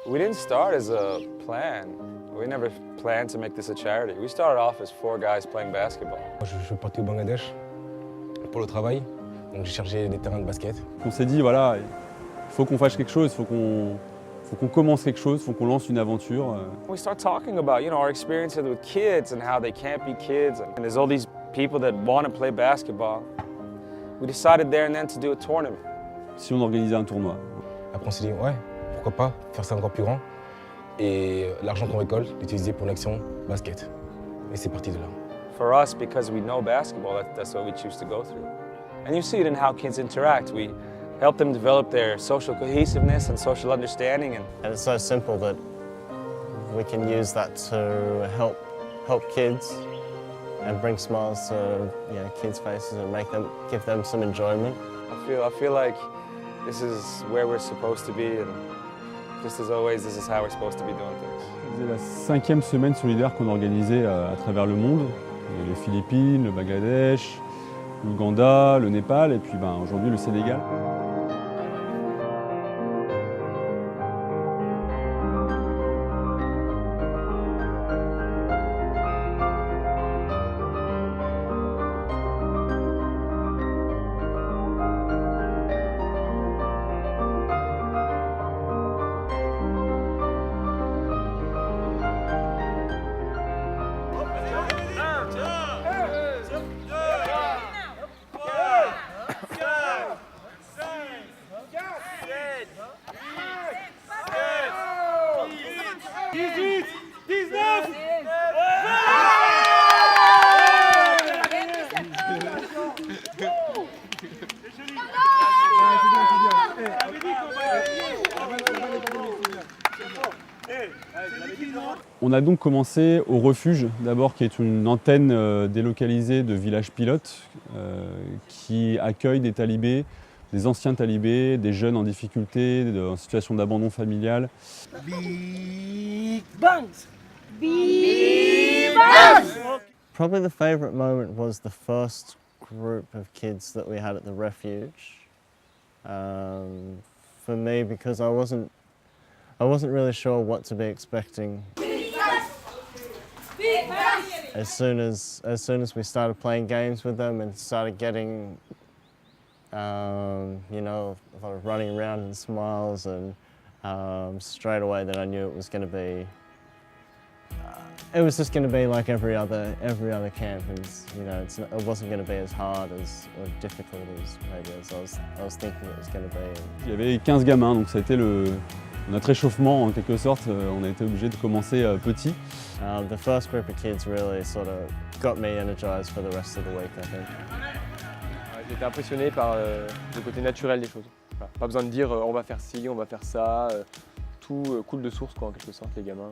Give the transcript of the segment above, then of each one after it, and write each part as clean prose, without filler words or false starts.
We didn't start as a plan. We never planned to make this a charity. We started off as 4 guys playing basketball. Je suis parti au Bangladesh pour le travail, donc j'ai cherché des terrains de basket. On s'est dit, voilà, il faut qu'on fasse quelque chose, il faut qu'on commence quelque chose, il faut qu'on lance une aventure. We start talking about, our experiences with kids and how they can't be kids. And there's all these people that want to play basketball. We decided there and then to do a tournament. Si on organisait un tournoi. Après on s'est dit, ouais, pourquoi pas faire ça encore plus grand. Et l'argent qu'on récolte, l'utiliser pour l'action basket. Et c'est parti de là. For us, because we know basketball, that's what we choose to go through. And you see it in how kids interact. We help them develop their social cohesiveness and social understanding. And it's so simple that we can use that to help kids and bring smiles to kids' faces and give them some enjoyment. I feel like this is where we're supposed to be, and just as always, this is how we're supposed to be doing things. C'est la 5e semaine solidaire qu'on organisait à travers le monde. Il y a les Philippines, le Bangladesh, l'Ouganda, le Népal et puis aujourd'hui le Sénégal. On a donc commencé au Refuge, d'abord qui est une antenne délocalisée de village pilote qui accueille des talibés, des anciens talibés, des jeunes en difficulté, en situation d'abandon familial. Big bangs! Big bangs! Probably the favourite moment was the first group of kids that we had at the refuge. For me, because I wasn't really sure what to be expecting. As soon as we started playing games with them and started getting, running around in smiles, and straight away then I knew it was going to be. It was just going to be like every other camp. It wasn't going to be as hard or difficult as maybe as I was thinking it was going to be. Il y avait 15 gamins, donc ça a été notre échauffement en quelque sorte. On a été obligé de commencer petit. The first group of kids really sort of got me energized for the rest of the week, I think. J'étais impressionné par le côté naturel des choses. Voilà. Pas besoin de dire on va faire ci, on va faire ça. Tout coule de source quoi, en quelque sorte, les gamins.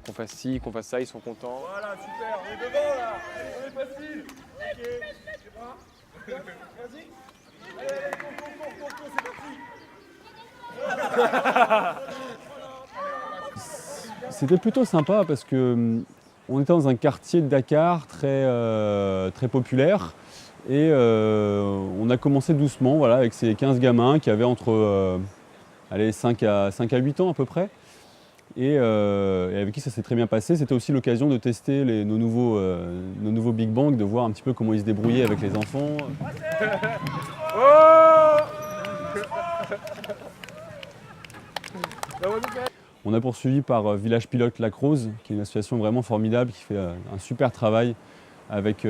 Qu'on fasse ci, qu'on fasse ça, ils sont contents. Voilà, super, on est devant là. Allez, on est facile. Ok, c'est bon. Vas-y. Allez, cours, c'est parti. C'était plutôt sympa parce que on était dans un quartier de Dakar très populaire et on a commencé doucement voilà, avec ces 15 gamins qui avaient entre 5 à 8 ans à peu près. Et avec qui ça s'est très bien passé. C'était aussi l'occasion de tester nos nouveaux Big Bang, de voir un petit peu comment ils se débrouillaient avec les enfants. On a poursuivi par Village Pilote Lac Rose, qui est une association vraiment formidable, qui fait un super travail avec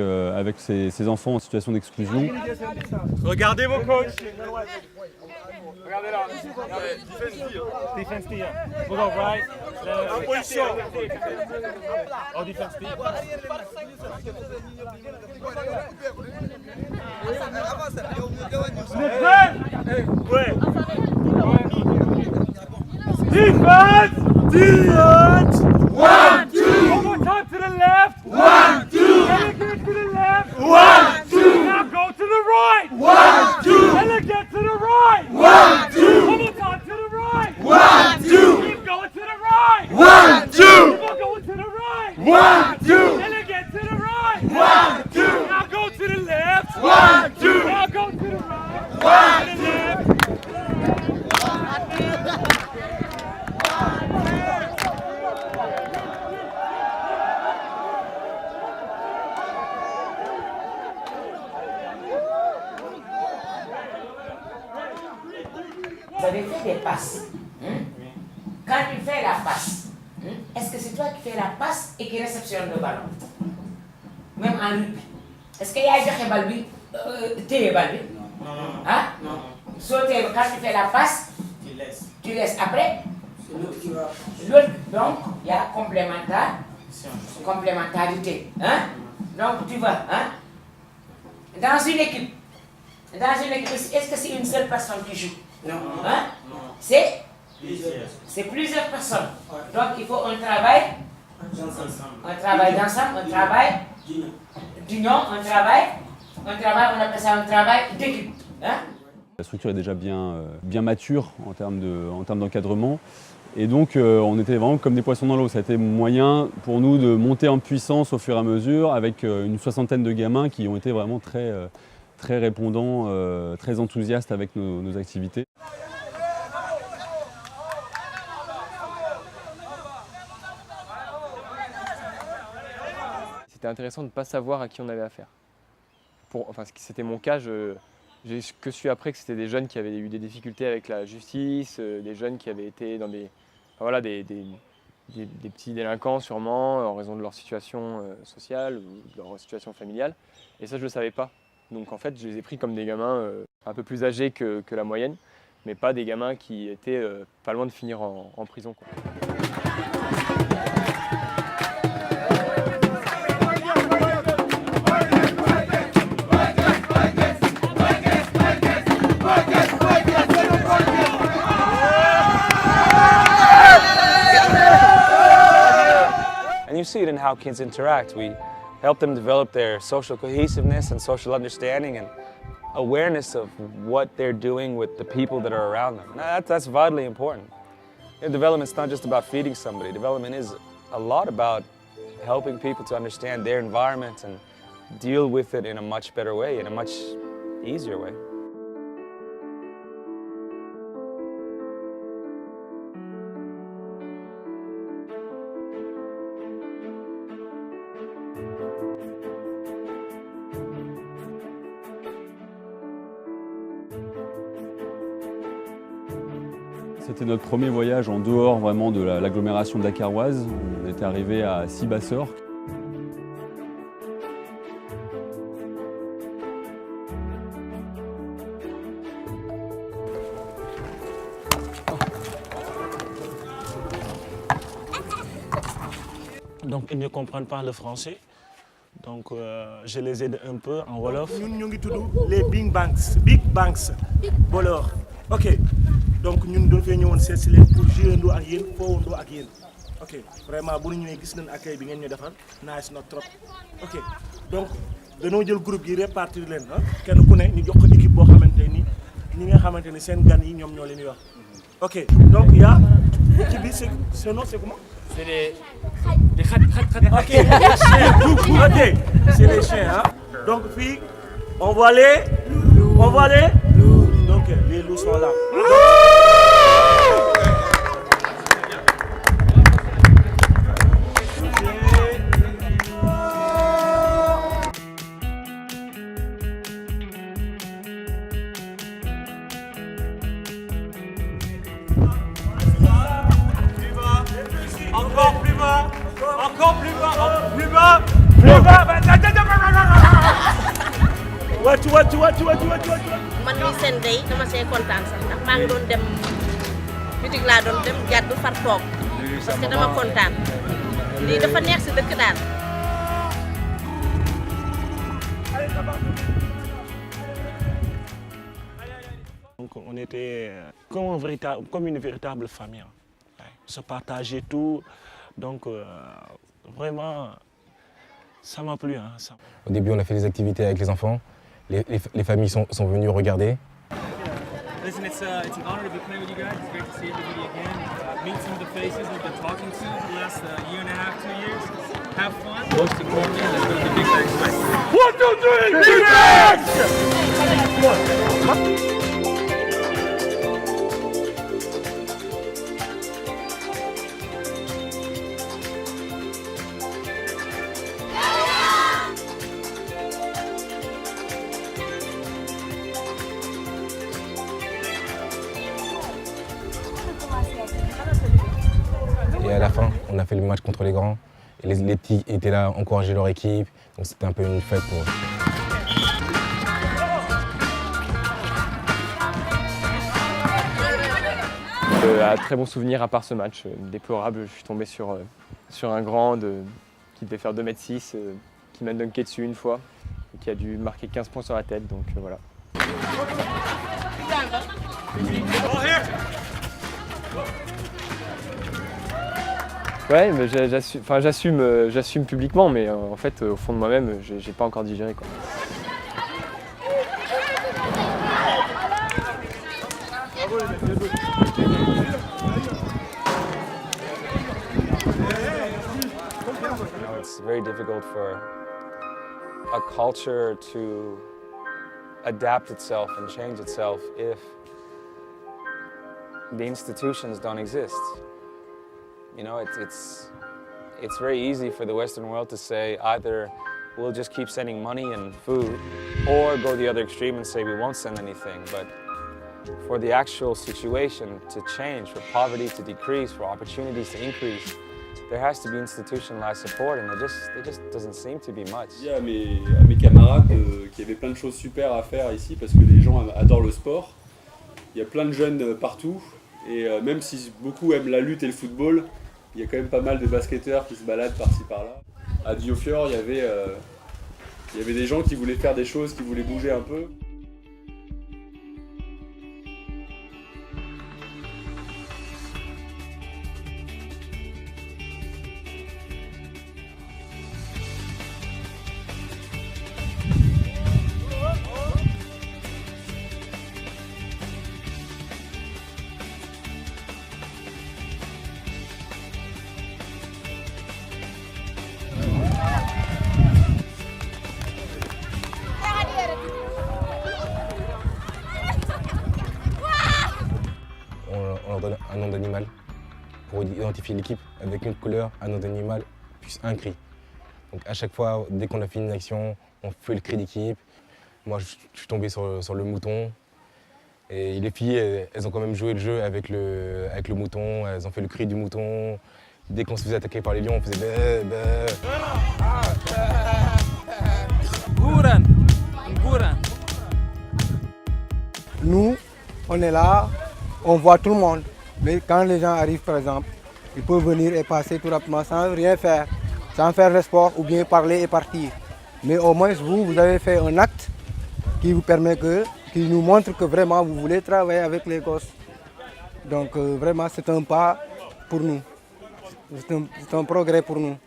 ces enfants en situation d'exclusion. Regardez vos coachs. Regardez là. Defense tier. Go right. En position. En defense tier. Vous êtes prêts? Ouais. Defense! Defense! 1, 2! One more time to the 1, 2. Delegate to the right. 1, 2. Now go to the left. 1, 2. Now go to the right. 1, To the left. Vous avez fait des passes. Quand tu fais la passe, est-ce que c'est toi qui fais la passe et qui réceptionne le ballon? Même en rugby. Est-ce qu'il y a un bal bi téye bal bi? Hein? Sauter, quand tu fais la passe, tu laisses après. L'autre, donc, il y a complémentarité. Hein? Donc, tu vas, hein? Dans une équipe, est-ce que c'est une seule personne qui joue? Non. Hein? C'est plusieurs personnes. Donc, il faut un travail d'ensemble, un travail d'union, un travail, on appelle ça un travail d'équipe. Hein? La structure est déjà bien mature en termes d'encadrement. Et donc, on était vraiment comme des poissons dans l'eau. Ça a été moyen pour nous de monter en puissance au fur et à mesure avec une soixantaine de gamins qui ont été vraiment très répondants, très enthousiastes avec nos activités. C'était intéressant de ne pas savoir à qui on avait affaire. Enfin, c'était mon cas, j'ai que su après que c'était des jeunes qui avaient eu des difficultés avec la justice, des jeunes qui avaient été dans des petits délinquants sûrement en raison de leur situation sociale ou de leur situation familiale. Et ça, je ne le savais pas. Donc en fait, je les ai pris comme des gamins un peu plus âgés que la moyenne, mais pas des gamins qui étaient pas loin de finir en prison, quoi. And you see it in how kids interact. We help them develop their social cohesiveness and social understanding and awareness of what they're doing with the people that are around them. That's vitally important. Development's not just about feeding somebody. Development is a lot about helping people to understand their environment and deal with it in a much better way, in a much easier way. C'était notre premier voyage en dehors vraiment de l'agglomération dakaroise. On était arrivé à Sibassor. Donc ils ne comprennent pas le français. Donc je les aide un peu en wolof. Nous les big banks, bolor. Ok. Donc ñun doon fee ñëwoon seet si leen pour jouer ak yéen foowandoo ak yéen. Ok vraiment bu ñu ñëwee gis nañ accueil bi ngeen ñu defal nice na trop. Ok donc dañoo jël groupe yi répartir leen kenn ku ne ñu jox ko équipe boo xamante ni ñi nga xamante ni seen gan yi ñoom ñoo leen di wax. Ok donc il y a équipe bi c'est non c'est comment? C'est des khat. Ok ok c'est les chiens hein. Donc fii on voit les donc les loups sont là. Encore plus bas. Encore plus bas. Plus bas. Plus bas. Man mii seen day dama see kontaan sax ndax maa ngi doon dem bitig laa doon dem jàddu far toog parce que dama kontaan lii dafa neex si dëkk daal. Donc on était comme une véritable famille. On se partageait tout. Donc vraiment ça m'a plu. Hein, ça. Au début, on a fait des activités avec les enfants. Les familles sont venues regarder. Listen, it's an honor to be playing with you guys. It's great to see everybody again. Meet some of the faces we've been talking to for the last year and a half, 2 years. have fun, most importantly, let's go to the Big Bang Sweat. 1, 2, 3, Big Bang! Et à la fin, on a fait le match contre les grands. Et les petits étaient là, encourager leur équipe. Donc c'était un peu une fête pour eux. Un très bon souvenir à part ce match, déplorable. Je suis tombé sur un grand qui devait faire 2,6 m, qui m'a dunké dessus une fois, et qui a dû marquer 15 points sur la tête, donc voilà. Ouais, mais j'assume publiquement, mais en fait, au fond de moi-même, j'ai pas encore digéré, quoi. It's very difficult for a culture to adapt itself and change itself if the institutions don't exist. You know, it's very easy for the Western world to say either we'll just keep sending money and food, or go the other extreme and say we won't send anything. But for the actual situation to change, for poverty to decrease, for opportunities to increase, there has to be institutionalized support, and there just doesn't seem to be much. Je dis à mes camarades qu'il y avait plein de choses super à faire ici parce que les gens adorent le sport. Il y a plein de jeunes partout, et même si beaucoup aiment la lutte et le football, il y a quand même pas mal de basketteurs qui se baladent par-ci par-là. À Diofior, il y avait des gens qui voulaient faire des choses, qui voulaient bouger un peu. On leur donne un nom d'animal pour identifier l'équipe avec une couleur, un nom d'animal, plus un cri. Donc à chaque fois, dès qu'on a fini une action, on fait le cri d'équipe. Moi, je suis tombé sur le mouton. Et les filles, elles ont quand même joué le jeu avec le mouton. Elles ont fait le cri du mouton. Dès qu'on se faisait attaquer par les lions, on faisait bé, bé. Nous, on est là, on voit tout le monde. Mais quand les gens arrivent, par exemple, ils peuvent venir et passer tout rapidement sans rien faire, sans faire le sport ou bien parler et partir. Mais au moins, vous avez fait un acte qui vous permet qui nous montre que vraiment vous voulez travailler avec les gosses. Donc vraiment, c'est un pas pour nous. C'est un progrès pour nous.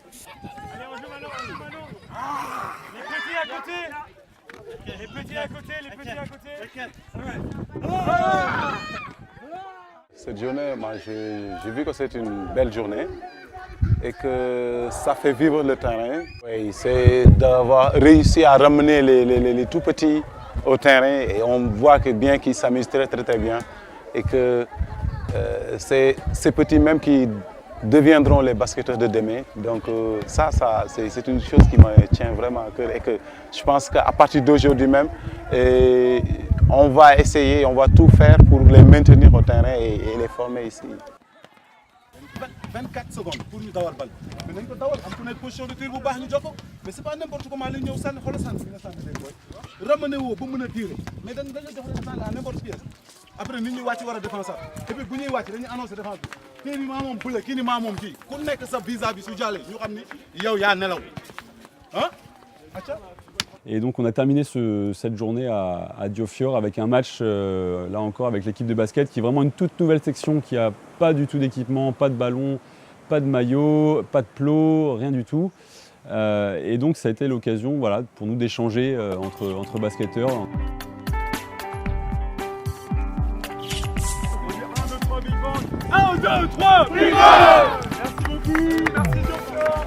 Les petits à côté, les petits à côté. Cette journée, moi, j'ai vu que c'est une belle journée et que ça fait vivre le terrain. Oui, c'est d'avoir réussi à ramener les tout petits au terrain, et on voit que bien qu'ils s'amusent très bien, et que c'est ces petits même qui deviendront les basketteurs de demain. Donc ça c'est une chose qui me tient vraiment à cœur, et que je pense qu'à partir d'aujourd'hui même, on va essayer, on va tout faire pour les maintenir au terrain et les former ici. 24 secondes pour ñu dawal bal mais nañ ko dawal am ku nekk position de tir bu baax ñu jox ko, mais c'est pas n'importe comment la ñëw sànni xoolal sànni bi nga sànni leen booy ramené woo ba mën a tirer, mais dañ jox leen sànni à n'importe qui. Après nit ñi wàcc war a défenseur, et puis bu ñuy wàcc dañuy annoncé défense bi kii ni maa moom bële kii ni maa moom kii ku nekk sa vis-à-vis su jàllee ñu xam ni yow yaa nelaw ah acca. Et donc on a terminé cette journée à Diofior avec un match, là encore avec l'équipe de basket, qui est vraiment une toute nouvelle section, qui n'a pas du tout d'équipement, pas de ballon, pas de maillot, pas de plot, rien du tout. Et donc ça a été l'occasion, voilà, pour nous d'échanger entre basketteurs. 1, 2, 3, Big Bang! Merci beaucoup, merci Diofior.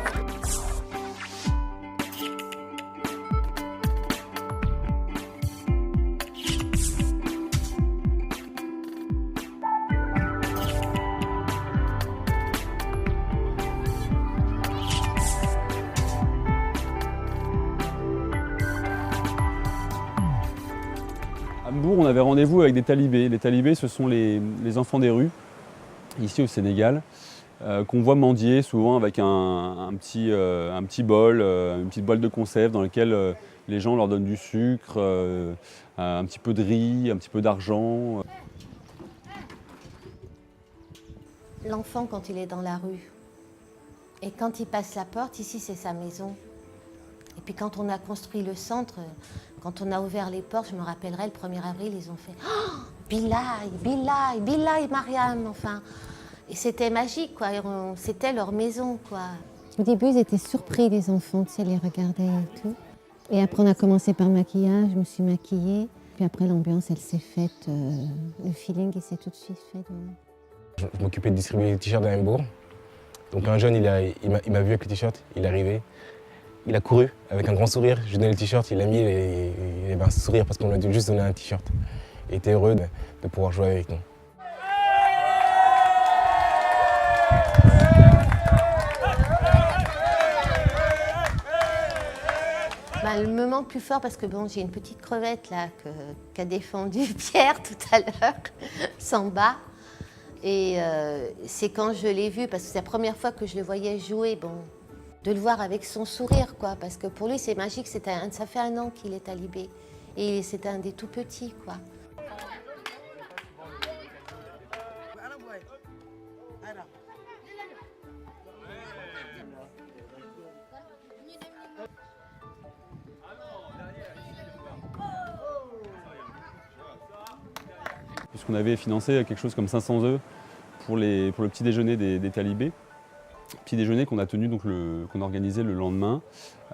Mbour, on avait rendez-vous avec des talibés. Les talibés, ce sont les enfants des rues, ici au Sénégal, qu'on voit mendier souvent avec un petit bol, une petite boîte de conserve dans laquelle les gens leur donnent du sucre, un petit peu de riz, un petit peu d'argent. L'enfant, quand il est dans la rue, et quand il passe la porte, ici c'est sa maison. Et puis quand on a construit le centre, quand on a ouvert les portes, je me rappellerai, le 1er avril, ils ont fait « Oh, Bilal, Bilal, Bilal, Mariam !» Enfin, et c'était magique, quoi. C'était leur maison, quoi. Au début, ils étaient surpris, les enfants, tu sais, les regardaient et tout. Et après, on a commencé par maquillage, je me suis maquillée. Puis après, l'ambiance, elle s'est faite, le feeling, il s'est tout de suite fait. Je m'occupais de distribuer les t-shirts à Mbour. Donc un jeune, il m'a vu avec le t-shirt, il est arrivé. Il a couru avec un grand sourire, je lui ai donné le t-shirt, il l'a mis et il avait un sourire parce qu'on lui a juste donné un t-shirt. Il était heureux de pouvoir jouer avec nous. Ben, le moment plus fort, parce que bon, j'ai une petite crevette là qu'a défendu Pierre tout à l'heure, Samba. Et c'est quand je l'ai vu, parce que c'est la première fois que je le voyais jouer, bon, de le voir avec son sourire, quoi, parce que pour lui c'est magique, ça fait 1 an qu'il est talibé, et c'était un des tout petits, quoi. Puisqu'on avait financé quelque chose comme 500 œufs pour le petit déjeuner des talibés. Petit déjeuner qu'on a tenu, donc qu'on a organisé le lendemain,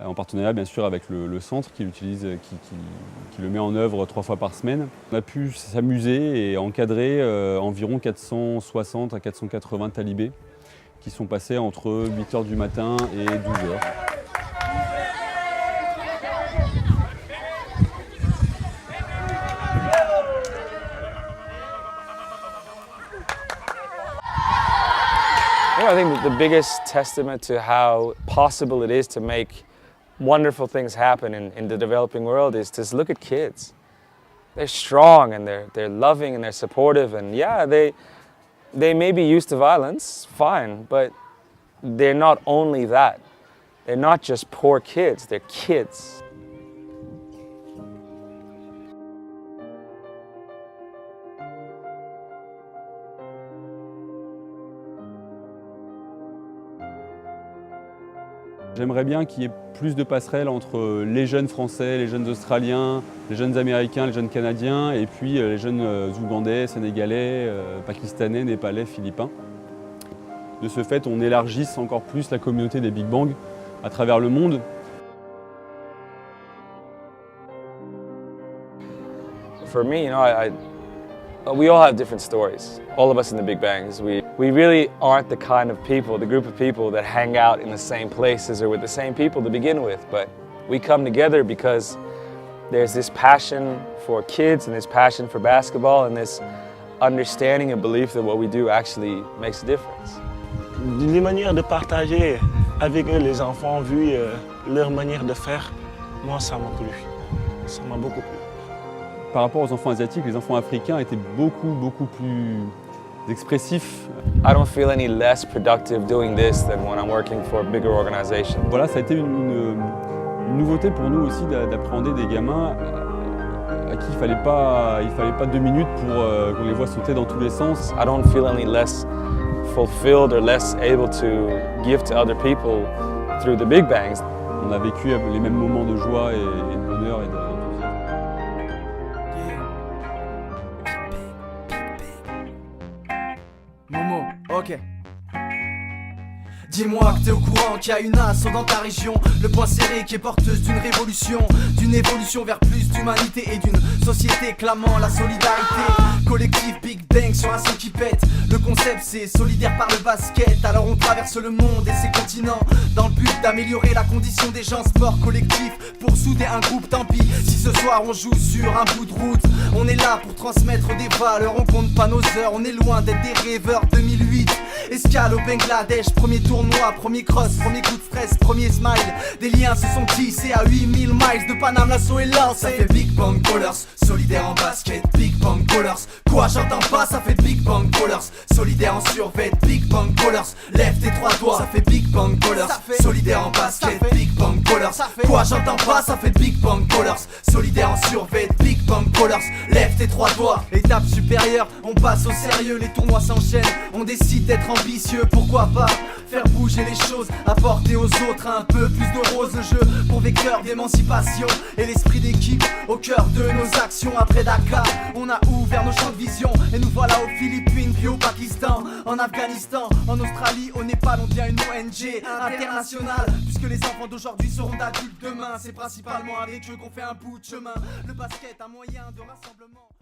en partenariat bien sûr avec le centre qui le met en œuvre 3 fois par semaine. On a pu s'amuser et encadrer environ 460 à 480 talibés qui sont passés entre 8 h du matin et 12 h. I think the biggest testament to how possible it is to make wonderful things happen in the developing world is to look at kids. They're strong and they're loving and they're supportive, and yeah, they may be used to violence, fine, but they're not only that. They're not just poor kids, they're kids. J'aimerais bien qu'il y ait plus de passerelles entre les jeunes Français, les jeunes Australiens, les jeunes Américains, les jeunes Canadiens et puis les jeunes Ougandais, Sénégalais, Pakistanais, Népalais, Philippins. De ce fait, on élargisse encore plus la communauté des Big Bang à travers le monde. For me, we all have different stories. All of us in the Big Bangs. We really aren't the kind of people, the group of people that hang out in the same places or with the same people to begin with, but we come together because there's this passion for kids and this passion for basketball and this understanding and belief that what we do actually makes a difference. Les manières de partager avec eux, les enfants, vu leur manière de faire, moi ça m'a plu. Ça m'a beaucoup plu. Par rapport aux enfants asiatiques, les enfants africains étaient beaucoup plus expressifs. I don't feel any less productive doing this than when I'm working for a bigger organization. Voilà, ça a été une nouveauté pour nous aussi d'appréhender des gamins à qui il fallait pas 2 minutes pour qu'on les voit sauter dans tous les sens. I don't feel any less fulfilled or less able to give to other people through the Big Bangs. On a vécu les mêmes moments de joie et de bonheur et d'enthousiasme. Momo, ok. Dis-moi que t'es au courant qu'il y a une assaut dans ta région. Le poing serré qui est porteuse d'une révolution, d'une évolution vers plus d'humanité et d'une société clamant la solidarité. collectif, Big Bang sur un son qui pète. Le concept c'est solidaire par le basket. Alors on traverse le monde et ses continents dans le but d'améliorer la condition des gens. Sport collectif pour souder un groupe, tant pis si ce soir on joue sur un bout de route. On est là pour transmettre des valeurs, on compte pas nos heures. On est loin d'être des rêveurs. 2008, escale au Bangladesh, premier tournoi, premier cross, premier coup de stress, premier smile. Des liens se sont tissés à 8000 miles de Paname, l'assaut est lancé. Ça fait Big Bang Ballers, solidaire en basket, Big Bang Ballers. Quoi j'entends pas, ça fait Big Bang Ballers, solidaire en survêt, Big Bang Ballers. Lève tes trois doigts, ça fait Big Bang Ballers, solidaire en basket, Big Bang Ballers. Quoi j'entends pas, ça fait Big Bang Ballers, solidaire en survêt, Big Bang Ballers. Lève tes trois doigts. Étape supérieure, on passe au sérieux, les tournois s'enchaînent. On décide d'être ambitieux, pourquoi pas faire bouger les choses, apporter aux autres un peu plus de rose. Le jeu pour vecteur d'émancipation et l'esprit d'équipe au cœur de nos actions. Après Dakar, on a ouvert nos champs de vision et nous voilà aux Philippines, puis au Pakistan, en Afghanistan, en Australie, au Népal. On devient une ONG internationale puisque les enfants d'aujourd'hui seront d'adultes demain. C'est principalement avec eux qu'on fait un bout de chemin. Le basket, un moyen de rassemblement.